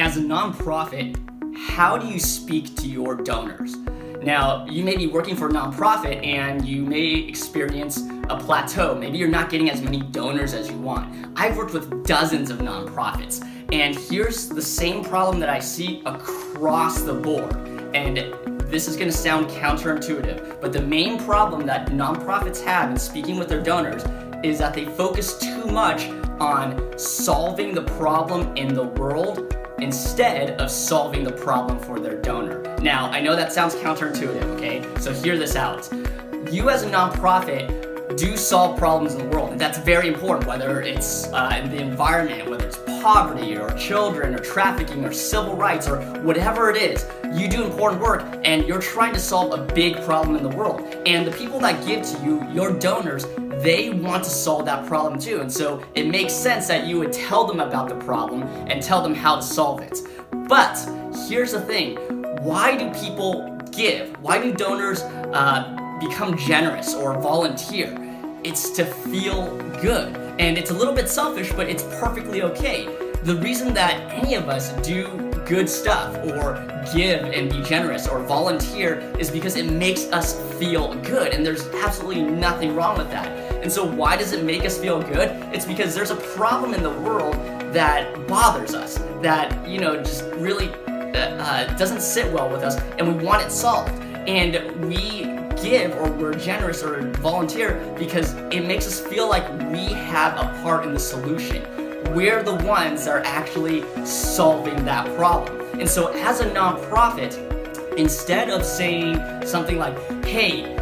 As a nonprofit, how do you speak to your donors? Now, you may be working for a nonprofit and you may experience a plateau. Maybe you're not getting as many donors as you want. I've worked with dozens of nonprofits, and here's the same problem that I see across the board. And this is going to sound counterintuitive, but the main problem that nonprofits have in speaking with their donors is that they focus too much on solving the problem in the world instead of solving the problem for their donor. Now, I know that sounds counterintuitive, okay? So hear this out. You as a nonprofit do solve problems in the world, and that's very important, whether it's in the environment, whether it's poverty or children or trafficking or civil rights or whatever it is. You do important work and you're trying to solve a big problem in the world. And the people that give to you, your donors, they want to solve that problem too. And so it makes sense that you would tell them about the problem and tell them how to solve it. But here's the thing. Why do people give? Why do donors become generous or volunteer? It's to feel good. And it's a little bit selfish, but it's perfectly okay. The reason that any of us do good stuff or give and be generous or volunteer is because it makes us feel good, and there's absolutely nothing wrong with that. And so why does it make us feel good? It's because there's a problem in the world that bothers us, that just really doesn't sit well with us, and we want it solved. And we give or we're generous or volunteer because it makes us feel like we have a part in the solution. We're the ones that are actually solving that problem. And so as a nonprofit, instead of saying something like, hey,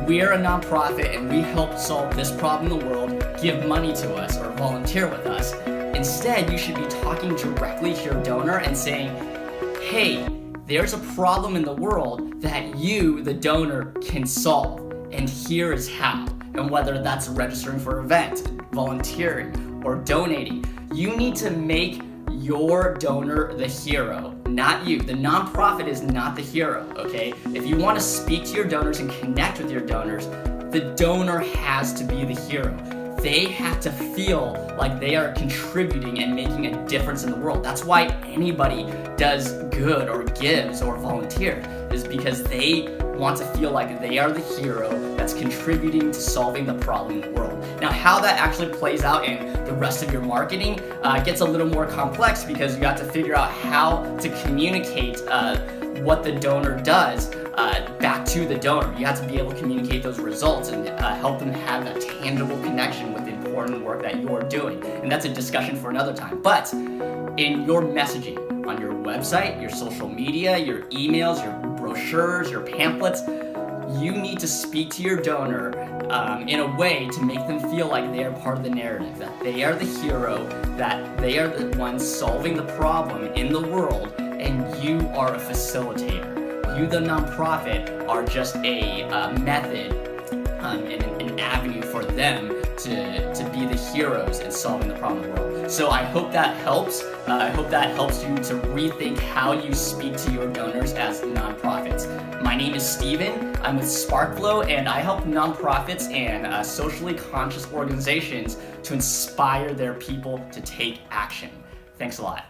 we're a nonprofit and we help solve this problem in the world, give money to us or volunteer with us, instead you should be talking directly to your donor and saying, hey, there's a problem in the world that you, the donor, can solve, and here is how. And whether that's registering for an event, volunteering, or donating, you need to make your donor the hero, not you. The nonprofit is not the hero, okay? If you want to speak to your donors and connect with your donors, the donor has to be the hero. They have to feel like they are contributing and making a difference in the world. That's why anybody does good or gives or volunteers, is because they want to feel like they are the hero that's contributing to solving the problem in the world. Now, how that actually plays out in the rest of your marketing gets a little more complex, because you have to figure out how to communicate what the donor does back to the donor. You have to be able to communicate those results and help them have a tangible connection with the important work that you're doing. And that's a discussion for another time. But in your messaging, on your website, your social media, your emails, your brochures, your pamphlets, you need to speak to your donor in a way to make them feel like they are part of the narrative, that they are the hero, that they are the ones solving the problem in the world, and you are a facilitator. You, the nonprofit, are just a method and an avenue for them to be the heroes in solving the problem in the world. So I hope that helps. I hope that helps you to rethink how you speak to your donors as nonprofits. My name is Steven. I'm with SparkFlow, and I help nonprofits and socially conscious organizations to inspire their people to take action. Thanks a lot.